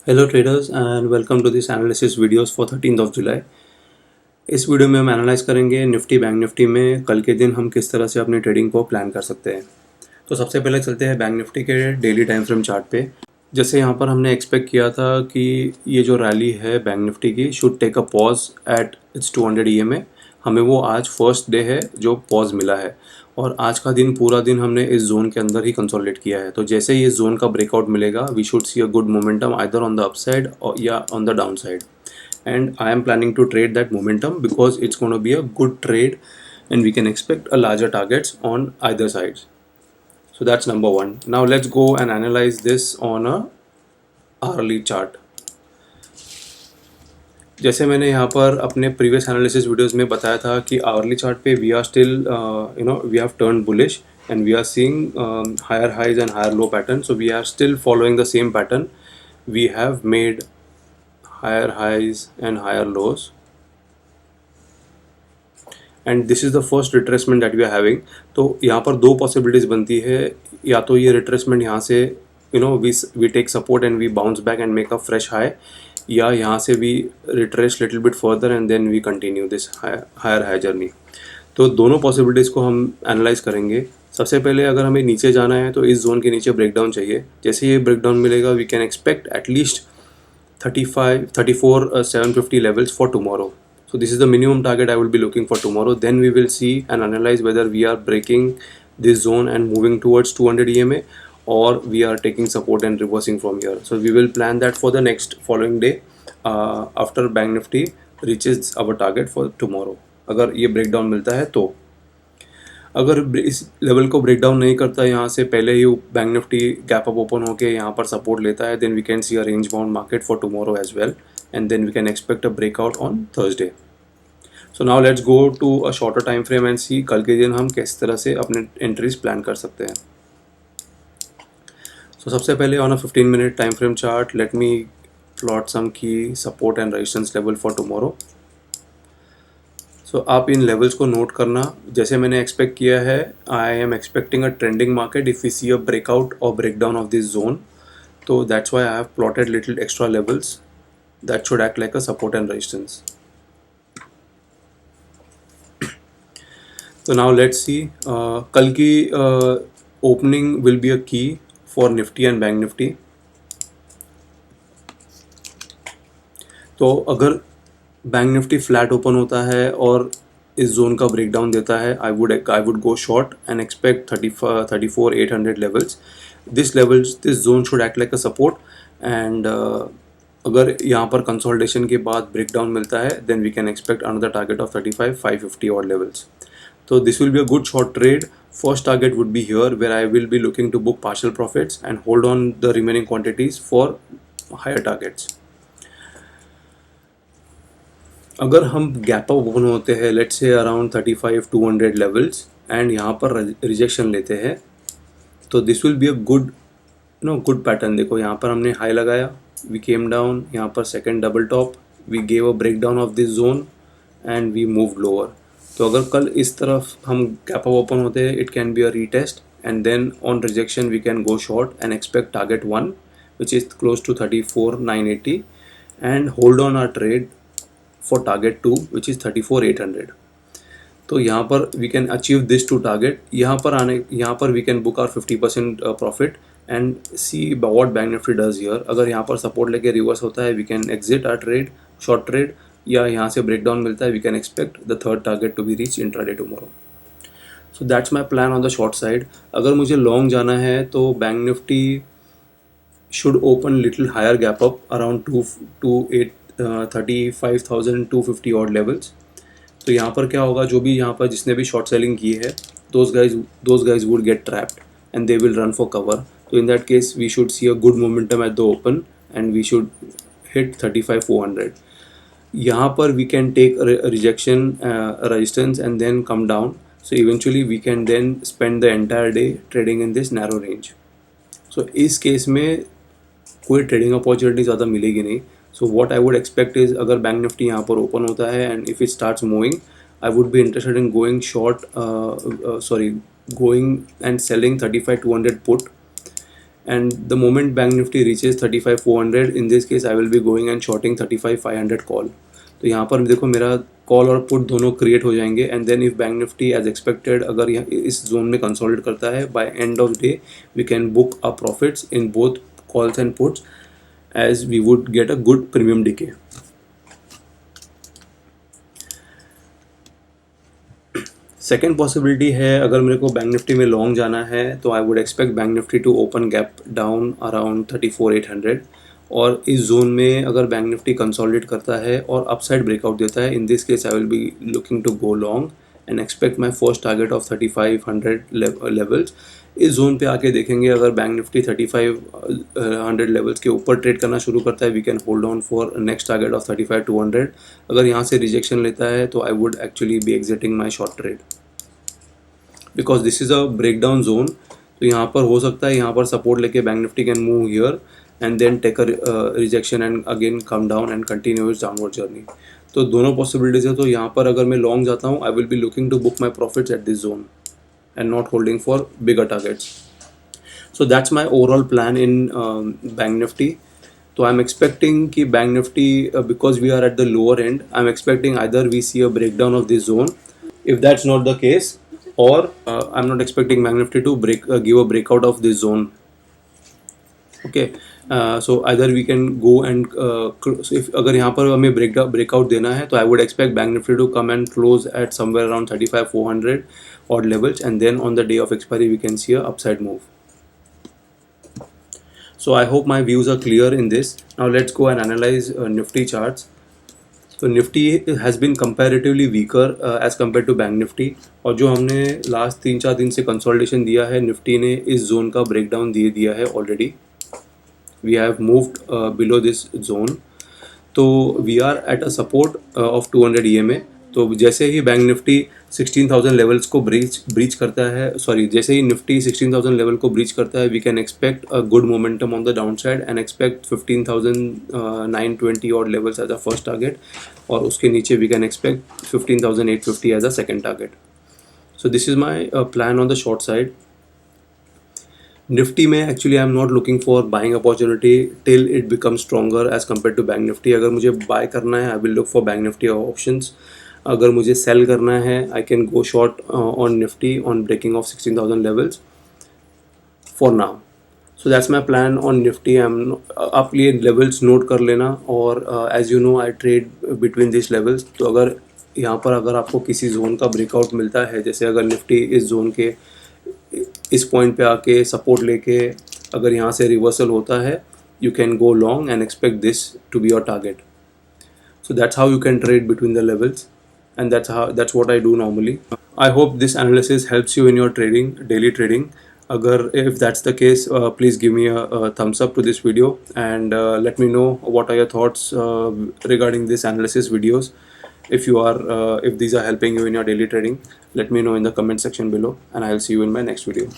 Hello traders and welcome to this analysis videos for 13 July. इस video में हम analyse करेंगे निफ्टी बैंक निफ्टी में कल के दिन हम किस तरह से अपनी ट्रेडिंग को प्लान कर सकते हैं। तो सबसे पहले चलते हैं बैंक निफ्टी के डेली टाइम फ्रेम चार्ट पे। जैसे यहाँ पर हमने एक्सपेक्ट किया था कि ये जो रैली है बैंक निफ्टी की should take a pause at its 200 EMA। हमें वो आज फर्स्ट डे है जो पॉज मिला है और आज का दिन पूरा दिन हमने इस जोन के अंदर ही कंसोलिडेट किया है। तो जैसे ही इस जोन का ब्रेकआउट मिलेगा we should see a good momentum either on the upside या on the down side. And I am planning to trade that momentum because it's going to be a good trade and we can expect a larger targets on either sides. So that's number one. Now let's go and analyze this on a hourly chart. जैसे मैंने यहाँ पर अपने previous analysis videos में बताया था कि hourly chart पे we are still we have turn bullish and we are seeing higher highs and higher low pattern. So we are still following the same pattern. We have made higher highs and higher lows and this is the first retracement that we are having. तो यहाँ पर दो possibilities बनती है, या तो ये retracement यहाँ से we take support and we bounce back and make a fresh high, या यहाँ से we retrace little bit further and then we continue this higher high journey. तो दोनों पॉसिबिलिटीज़ को हम एनालाइज करेंगे. सबसे पहले अगर हमें नीचे जाना है तो इस जोन के नीचे ब्रेकडाउन चाहिए. जैसे ये ब्रेकडाउन मिलेगा we can expect at least 35 34 750 levels for tomorrow. So this is the minimum target I will be looking for tomorrow. Then we will see and analyze whether we are breaking this zone and moving towards 200 EMA or we are taking support and reversing from here. So we will plan that for the next following day after Bank Nifty reaches our target for tomorrow. अगर ये breakdown मिलता है तो. अगर इस level को break down नहीं करता यहाँ से पहले ही bank nifty gap up open होकर यहाँ पर सपोर्ट लेता है, then we can see a range bound market for tomorrow as well and then we can expect a breakout on Thursday. So now let's go to a shorter time frame and see कल के दिन हम किस तरह से अपने entries plan कर सकते हैं. सो सबसे पहले on a 15 minute time frame chart let me plot some key support and resistance level for tomorrow. So आप इन लेवल्स को नोट करना. जैसे मैंने एक्सपेक्ट किया है I am expecting a trending market if we see a breakout और breakdown of this zone. तो that's why I have plotted little extra levels that should act like a support and resistance. तो now let's see कल की opening will be a key for Nifty and bank Nifty. तो अगर bank Nifty flat open होता है और इस zone का ब्रेकडाउन देता है I would go short and expect 34,800 levels. This zone should act like a support and अगर यहाँ पर कंसोलिडेशन के बाद ब्रेकडाउन मिलता है then we can expect another target of 35,550 और लेवल्स. तो this will be a good short trade. First target would be here where I will be looking to book partial profits and hold on the remaining quantities for higher targets. अगर हम gap up open होते हैं let's say around 35,200 levels and यहाँ पर rejection लेते हैं तो this will be a good pattern. देखो यहाँ पर हमने हाई लगाया, वी केम डाउन, यहाँ पर second double top, we gave a break down of this zone and we move lower. तो अगर कल इस तरफ हम गैप अप ओपन होते हैं it can be a retest and then on rejection we can go short and expect target 1 which is close to 34,980 and hold on our trade for target 2 which is 34,800. तो यहाँ पर we can achieve this to target. यहाँ पर we can book our 50% profit and see what Bank Nifty does here. अगर यहाँ पर support लेके reverse होता है we can exit our trade, short trade, या यहाँ से breakdown मिलता है we can expect the third target to be reached intraday tomorrow. So that's my plan on the short side. अगर मुझे long जाना है तो Bank Nifty should open little higher gap up around 35,250 odd levels. तो यहाँ पर क्या होगा, जो भी यहाँ पर जिसने भी शॉर्ट सेलिंग की है those guys would get trapped and they will run for cover. So in that case we should see a good momentum at the open and we should hit 35,400. यहाँ पर we can take a rejection resistance and then come down. So eventually we can then spend the entire day trading in this narrow range. So इस case में कोई trading opportunity ज़्यादा मिलेगी नहीं. So what I would expect is अगर bank Nifty यहाँ पर open होता है and if it starts moving I would be interested in going short going and selling 35,200 put and the moment Bank Nifty reaches 35,400, in this case I will be going and shorting 35,500 call. तो यहाँ पर देखो मेरा call और put दोनों create हो जाएंगे, and then if bank Nifty as expected अगर यहाँ इस जोन में कंसोलिडेट करता है, by end of day we can book a profits in both calls and puts as we would get a good premium decay. Second possibility है, अगर मेरे को बैंक निफ्टी में लॉन्ग जाना है तो I would expect bank Nifty to open gap down around 34,800, और इस जोन में अगर बैंक निफ्टी कंसोलिडेट करता है और अपसाइड ब्रेकआउट देता है, in this case I will be looking to go long and expect my first target of 3500 levels. इस जोन पे आके देखेंगे अगर बैंक निफ्टी 3500 लेवल्स के ऊपर ट्रेड करना शुरू करता है, we can hold on for next target of 35,200. अगर यहाँ से रिजेक्शन लेता है तो I would actually be exiting my short trade, because this is a breakdown zone. तो यहाँ पर हो सकता है यहाँ पर सपोर्ट लेके bank Nifty can move here and then take a rejection and again come down and continue is downward journey. तो दोनों पॉसिबिलिटीज है. तो यहाँ पर अगर मैं लॉन्ग जाता हूँ, I will be looking to book my profits at this zone and not holding for bigger targets. So that's my overall plan in Bank Nifty. So I'm expecting कि Bank Nifty because we are at the lower end, I'm expecting either we see a breakdown of this zone. If that's not the case, or I'm not expecting Bank Nifty to give a breakout of this zone. Okay, so either we can go and so if अगर यहाँ पर हमें breakout देना है तो I would expect Bank Nifty to come and close at somewhere around 35,400 odd levels, and then on the day of expiry we can see a upside move. So I hope my views are clear in this. Now let's go and analyze Nifty charts. So Nifty has been comparatively weaker as compared to Bank Nifty. और जो हमने last 3-4 दिन से consolidation दिया है, Nifty ने इस zone का ब्रेकडाउन दे दिया है already. We have moved below this zone. तो we are at a support of 200 EMA. तो जैसे ही बैंक निफ्टी 16,000 लेवल्स को ब्रीच करता है, सॉरी जैसे ही निफ्टी 16,000 लेवल को ब्रीच करता है, we can expect a good momentum on the down side and expect 15,920 और levels as a first target, और उसके नीचे we can expect 15,850 as a second target. So this is my plan on the short side. Nifty में actually I am not looking for buying opportunity till it become stronger as compare to bank nifty. अगर मुझे buy करना है, I will look for bank nifty options. अगर मुझे sell करना है, I can go short on nifty on breaking of 16,000 levels for now. So that's my plan on nifty. आप ये लेवल्स नोट कर लेना, और as you know I trade between this levels. तो अगर यहाँ पर अगर आपको किसी जोन का ब्रेकआउट मिलता है, जैसे अगर निफ्टी इस जोन के इस पॉइंट पे आके सपोर्ट लेके अगर यहाँ से रिवर्सल होता है, you can go long and expect this to be your target. So that's how you can trade between the levels, and that's what I do normally. I hope this analysis helps you in your trading, daily trading. Agar if that's the case, please give me a thumbs up to this video, and let me know what are your thoughts regarding this analysis videos. If these are helping you in your daily trading, let me know in the comment section below, and I'll see you in my next video.